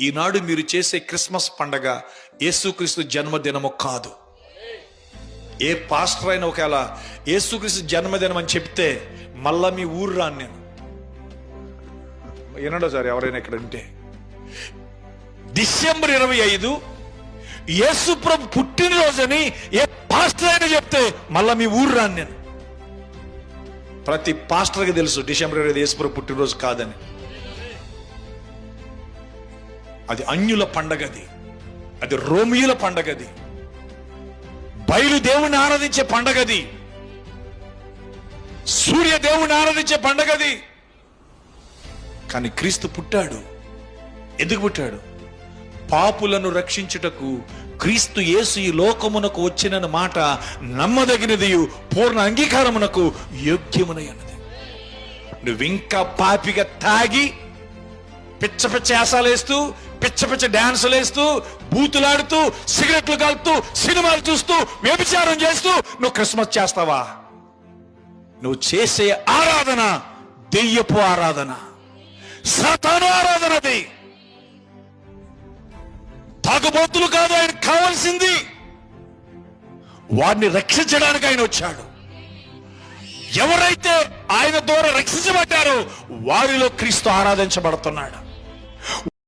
ఈనాడు మీరు చేసే క్రిస్మస్ పండగ యేసుక్రీస్తు జన్మదినము కాదు. ఏ పాస్టర్ అయినా ఒకవేళ యేసుక్రీస్తు జన్మదినం అని చెప్తే మళ్ళా మీ ఊరు రాను నేను. వినండో సార్ ఎవరైనా ఇక్కడ ఉంటే, డిసెంబర్ 25 యేసు ప్రభు పుట్టినరోజని ఏ పాస్టర్ అయినా చెప్తే మళ్ళా మీ ఊరు రాను నేను. ప్రతి పాస్టర్కి తెలుసు డిసెంబర్ 25 యేసు ప్రభు పుట్టినరోజు కాదని. అది అన్యుల పండగది, అది రోమియుల పండగది, బయలుదేవుని ఆరాధించే పండగది, సూర్య దేవుని ఆరాధించే పండగది. కానీ క్రీస్తు పుట్టాడు. ఎందుకు పుట్టాడు? పాపులను రక్షించుటకు క్రీస్తు యేసు ఈ లోకమునకు వచ్చిన మాట నమ్మదగినది, పూర్ణ అంగీకారమునకు యోగ్యమునైనది. నువ్వింకా పాపిగా తాగి పిచ్చ పిచ్చ యాసాలేస్తూ పిచ్చ పిచ్చ డాన్సులు వేస్తూ బూతులాడుతూ సిగరెట్లు కాలుతూ సినిమాలు చూస్తూ వ్యభిచారం చేస్తూ నువ్వు క్రిస్మస్ చేస్తావా? నువ్వు చేసే ఆరాధన దెయ్యపు ఆరాధన, సాతాను ఆరాధనది. తాగుబోతులు కాదు ఆయన కావాల్సింది, వారిని రక్షించడానికి ఆయన వచ్చాడు. ఎవరైతే ఆయన ద్వారా రక్షించబడ్డారో వారిలో క్రీస్తు ఆరాధించబడుతున్నాడు.